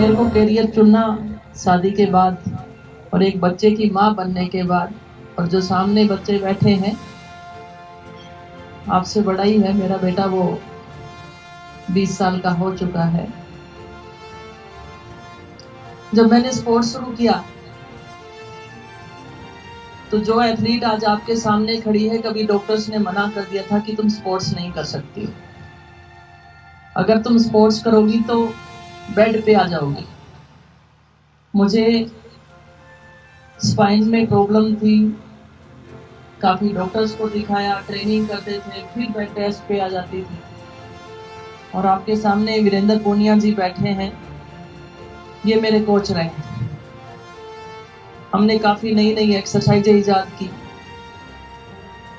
खेल को करियर चुनना शादी के बाद और एक बच्चे की माँ बनने के बाद, और जो सामने बच्चे बैठे हैं, आपसे बड़ा ही है मेरा बेटा, वो 20 साल का हो चुका है। जब मैंने स्पोर्ट्स शुरू किया तो जो एथलीट आज आपके सामने खड़ी है, कभी डॉक्टर्स ने मना कर दिया था कि तुम स्पोर्ट्स नहीं कर सकती, अगर तुम स्पोर्ट्स करोगी तो बेड पे आ जाओगी। मुझे स्पाइन में प्रॉब्लम थी, काफी डॉक्टर्स को दिखाया, ट्रेनिंग करते थे, फिर बेड रेस्ट पे आ जाती थी। और आपके सामने वीरेंद्र पूनिया जी बैठे हैं, ये मेरे कोच रहे। हमने काफी नई नई एक्सरसाइजें इजाद की।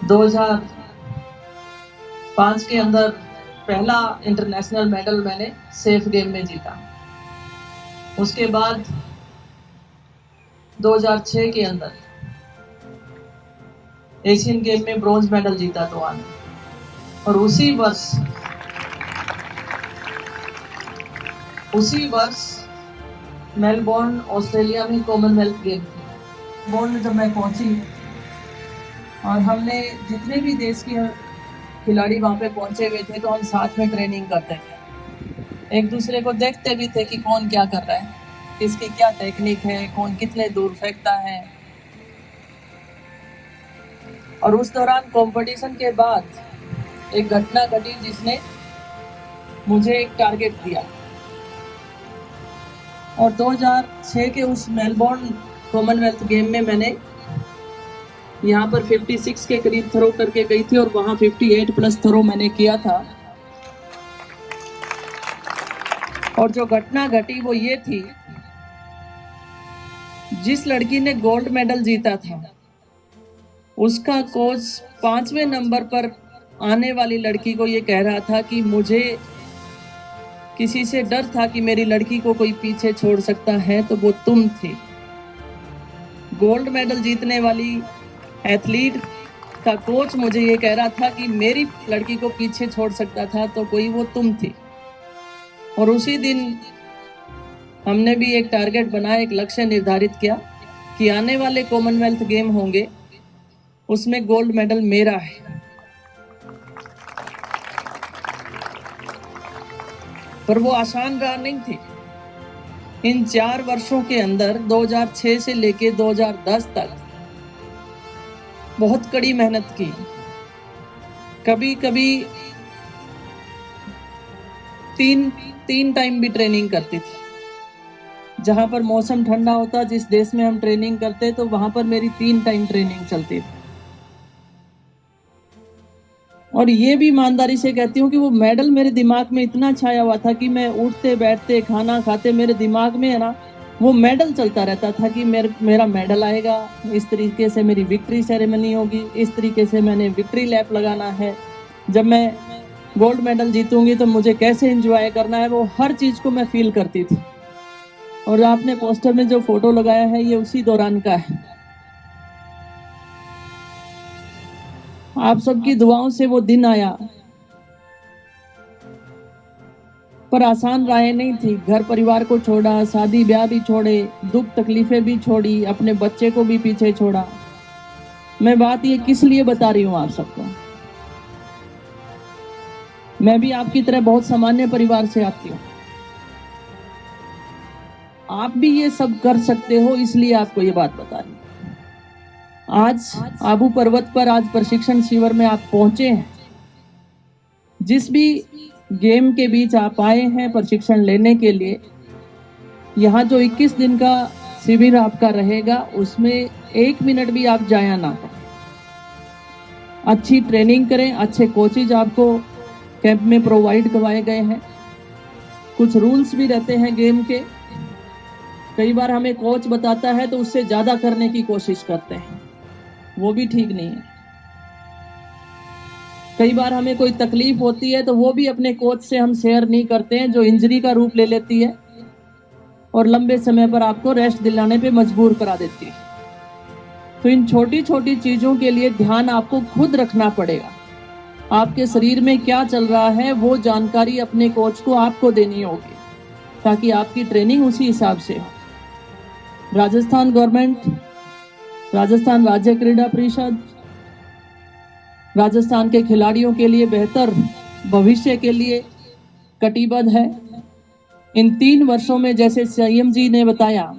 2005 के अंदर पहला इंटरनेशनल मेडल मैंने सेफ गेम में जीता। उसके बाद 2006 के अंदर एशियन गेम में ब्रॉन्ज मेडल जीता तो ने। और उसी वर्ष मेलबोर्न ऑस्ट्रेलिया में कॉमनवेल्थ गेम थी। मेलबोर्न में जब मैं पहुंची और हमने जितने भी देश के खिलाड़ी वहां पे पहुंचे हुए थे, तो हम साथ में ट्रेनिंग करते थे, एक दूसरे को देखते भी थे कि कौन क्या कर रहा है, किसकी क्या टेक्निक है, कौन कितने दूर फेंकता है। और उस दौरान कंपटीशन के बाद एक घटना घटी जिसने मुझे एक टारगेट दिया। और 2006 के उस मेलबोर्न कॉमनवेल्थ गेम में मैंने यहाँ पर 56 के करीब थ्रो करके गई थी और वहां 58 प्लस थ्रो मैंने किया था। और जो घटना घटी वो ये थी, जिस लड़की ने गोल्ड मेडल जीता था उसका कोच 5वें नंबर पर आने वाली लड़की को ये कह रहा था कि मुझे किसी से डर था कि मेरी लड़की को कोई पीछे छोड़ सकता है, तो वो तुम थी। गोल्ड मेडल जीतने वाली एथलीट का कोच मुझे ये कह रहा था कि मेरी लड़की को पीछे छोड़ सकता था तो कोई वो तुम थी। और उसी दिन हमने भी एक टारगेट बनाया, एक लक्ष्य निर्धारित किया कि आने वाले कॉमनवेल्थ गेम होंगे उसमें गोल्ड मेडल मेरा है। पर वो आसान राह नहीं थी। इन 4 वर्षों के अंदर 2006 से लेके 2010 तक बहुत कड़ी मेहनत की। कभी कभी 3 टाइम भी ट्रेनिंग करती थी। जहां पर मौसम ठंडा होता, जिस देश में हम ट्रेनिंग करते, तो वहां पर मेरी 3 टाइम ट्रेनिंग चलती थी। और ये भी ईमानदारी से कहती हूँ कि वो मेडल मेरे दिमाग में इतना छाया हुआ था कि मैं उठते बैठते खाना खाते मेरे दिमाग में है ना वो मेडल चलता रहता था कि मेरा मेडल आएगा, इस तरीके से मेरी विक्ट्री सेरेमनी होगी, इस तरीके से मैंने विक्ट्री लैप लगाना है, जब मैं गोल्ड मेडल जीतूंगी तो मुझे कैसे एंजॉय करना है, वो हर चीज को मैं फील करती थी। और आपने पोस्टर में जो फोटो लगाया है ये उसी दौरान का है। आप सबकी दुआओं से वो दिन आया, पर आसान राहें नहीं थी। घर परिवार को छोड़ा, शादी ब्याह भी छोड़े, दुख तकलीफें भी छोड़ी, अपने बच्चे को भी पीछे छोड़ा। मैं बात ये किस लिए बता रही हूँ आप सबको, मैं भी आपकी तरह बहुत सामान्य परिवार से आती हूँ। आप भी ये सब कर सकते हो, इसलिए आपको ये बात बता रही हूँ। आज आबू पर्वत पर आज प्रशिक्षण शिविर में आप पहुंचे हैं, जिस भी गेम के बीच आप आए हैं प्रशिक्षण लेने के लिए, यहाँ जो 21 दिन का शिविर आपका रहेगा उसमें 1 मिनट भी आप जाया ना करें। अच्छी ट्रेनिंग करें, अच्छे कोचेज आपको कैंप में प्रोवाइड करवाए गए हैं। कुछ रूल्स भी रहते हैं गेम के, कई बार हमें कोच बताता है तो उससे ज्यादा करने की कोशिश करते हैं, वो भी ठीक नहीं है। कई बार हमें कोई तकलीफ होती है तो वो भी अपने कोच से हम शेयर नहीं करते हैं, जो इंजरी का रूप ले लेती है और लंबे समय पर आपको रेस्ट दिलाने पे मजबूर करा देती है। तो इन छोटी छोटी चीजों के लिए ध्यान आपको खुद रखना पड़ेगा। आपके शरीर में क्या चल रहा है वो जानकारी अपने कोच को आपको देनी होगी। ताकि आपकी ट्रेनिंग उसी हिसाब से हो। राजस्थान गवर्नमेंट, राजस्थान राज्य क्रीड़ा परिषद राजस्थान के खिलाड़ियों के लिए बेहतर भविष्य के लिए कटिबद्ध है। इन 3 वर्षों में जैसे सीएम जी ने बताया,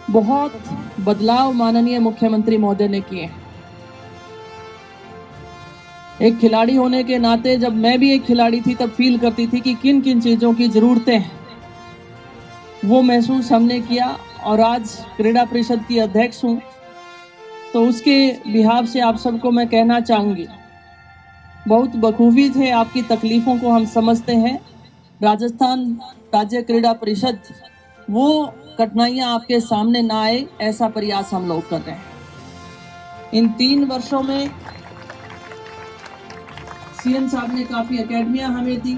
बहुत बदलाव माननीय मुख्यमंत्री महोदय ने किए। एक खिलाड़ी होने के नाते, जब मैं भी एक खिलाड़ी थी, तब फील करती थी कि किन किन चीजों की जरूरतें हैं, वो महसूस हमने किया। और आज क्रीड़ा परिषद की अध्यक्ष हूं, तो उसके बिहाफ से आप सबको मैं कहना चाहूंगी, बहुत बखूबी थे, आपकी तकलीफों को हम समझते हैं। राजस्थान राज्य क्रीड़ा परिषद वो कठिनाइयां आपके सामने ना आए, ऐसा प्रयास हम लोग कर रहे हैं। इन 3 वर्षों में सीएम साहब ने काफी एकेडमियां हमें दी,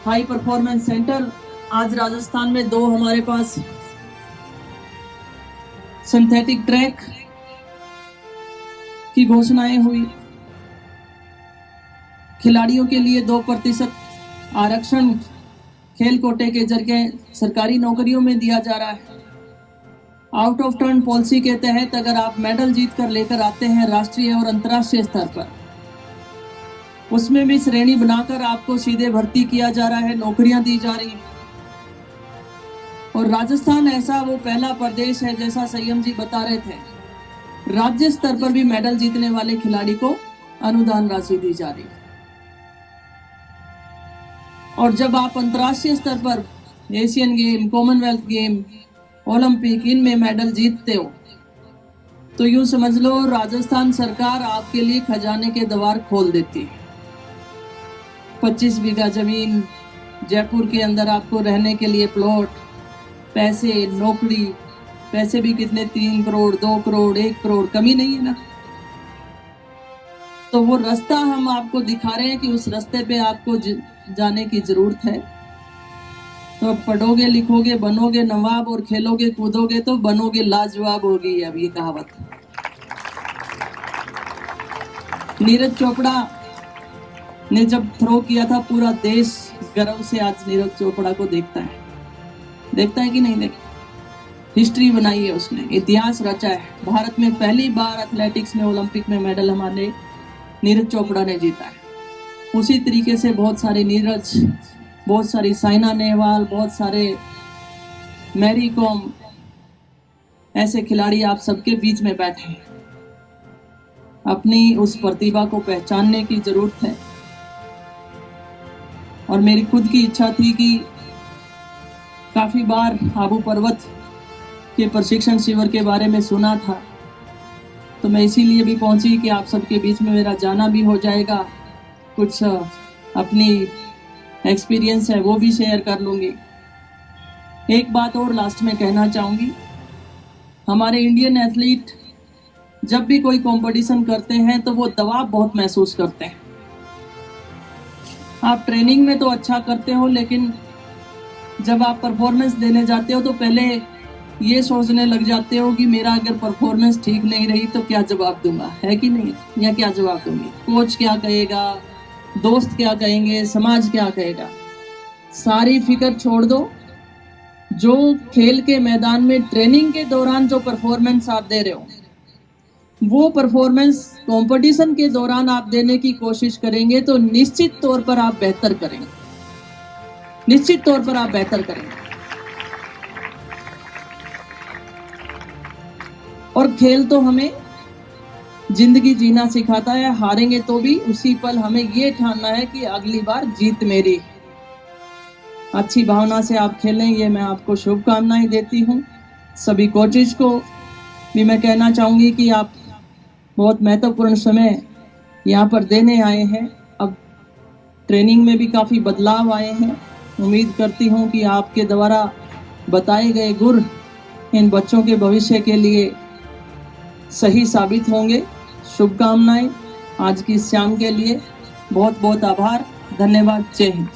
हाई परफॉर्मेंस सेंटर। आज राजस्थान में 2 हमारे पास सिंथेटिक ट्रैक की घोषणाएं हुई। खिलाड़ियों के लिए 2% आरक्षण खेल कोटे के जरिए सरकारी नौकरियों में दिया जा रहा है। आउट ऑफ टर्न पॉलिसी के तहत अगर आप मेडल जीत कर लेकर आते हैं राष्ट्रीय और अंतर्राष्ट्रीय स्तर पर, उसमें भी श्रेणी बनाकर आपको सीधे भर्ती किया जा रहा है, नौकरियां दी जा रही हैं। और राजस्थान ऐसा वो पहला प्रदेश है, जैसा सीएम जी बता रहे थे, राज्य स्तर पर भी मेडल जीतने वाले खिलाड़ी को अनुदान राशि दी जा रही है। और जब आप अंतर्राष्ट्रीय स्तर पर Asian game, Commonwealth game, Olympic, इनमें मेडल जीतते हो, तो यूं समझ लो राजस्थान सरकार आपके लिए खजाने के द्वार खोल देती है। 25 बीघा जमीन, जयपुर के अंदर आपको रहने के लिए प्लॉट, पैसे, नौकरी, पैसे भी कितने, 3 करोड़, 2 करोड़, 1 करोड़, कमी नहीं है ना। तो वो रास्ता हम आपको दिखा रहे हैं कि उस रास्ते पे आपको जाने की जरूरत है। तो पढ़ोगे, लिखोगे, बनोगे नवाब, और खेलोगे कूदोगे तो बनोगे लाजवाब, होगी अब ये कहावत। नीरज चोपड़ा ने जब थ्रो किया था, पूरा देश गर्व से आज नीरज चोपड़ा को देखता है कि नहीं देखता? हिस्ट्री बनाई है उसने, इतिहास रचा है। भारत में पहली बार एथलेटिक्स में, ओलंपिक में मेडल हमारे नीरज चोपड़ा ने जीता है। उसी तरीके से बहुत सारे नीरज, बहुत सारी साइना नेहवाल, बहुत सारे मैरी कॉम, ऐसे खिलाड़ी आप सबके बीच में बैठे हैं। अपनी उस प्रतिभा को पहचानने की जरूरत है। और मेरी खुद की इच्छा थी कि काफी बार आबू पर्वत के प्रशिक्षण शिविर के बारे में सुना था, तो मैं इसीलिए भी पहुंची कि आप सबके बीच में मेरा जाना भी हो जाएगा, कुछ अपनी एक्सपीरियंस है वो भी शेयर कर लूंगी। एक बात और लास्ट में कहना चाहूंगी, हमारे इंडियन एथलीट जब भी कोई कंपटीशन करते हैं तो वो दबाव बहुत महसूस करते हैं। आप ट्रेनिंग में तो अच्छा करते हो, लेकिन जब आप परफॉर्मेंस देने जाते हो तो पहले ये सोचने लग जाते हो कि मेरा अगर परफॉर्मेंस ठीक नहीं रही तो क्या जवाब दूंगा, है कि नहीं, या क्या जवाब दूंगी, कोच क्या कहेगा, दोस्त क्या कहेंगे, समाज क्या कहेगा। सारी फिक्र छोड़ दो। जो खेल के मैदान में ट्रेनिंग के दौरान जो परफॉर्मेंस आप दे रहे हो, वो परफॉर्मेंस कंपटीशन के दौरान आप देने की कोशिश करेंगे तो निश्चित तौर पर आप बेहतर करेंगे, निश्चित तौर पर आप बेहतर करेंगे। और खेल तो हमें जिंदगी जीना सिखाता है। हारेंगे तो भी उसी पल हमें ये ठानना है कि अगली बार जीत मेरी। अच्छी भावना से आप खेलें, ये मैं आपको शुभकामनाएं देती हूँ। सभी कोचेज को भी मैं कहना चाहूंगी कि आप बहुत महत्वपूर्ण समय यहाँ पर देने आए हैं। अब ट्रेनिंग में भी काफ़ी बदलाव आए हैं। उम्मीद करती हूँ कि आपके द्वारा बताए गए गुर इन बच्चों के भविष्य के लिए सही साबित होंगे। शुभकामनाएं आज की शाम के लिए। बहुत बहुत आभार, धन्यवाद, जय हिंद।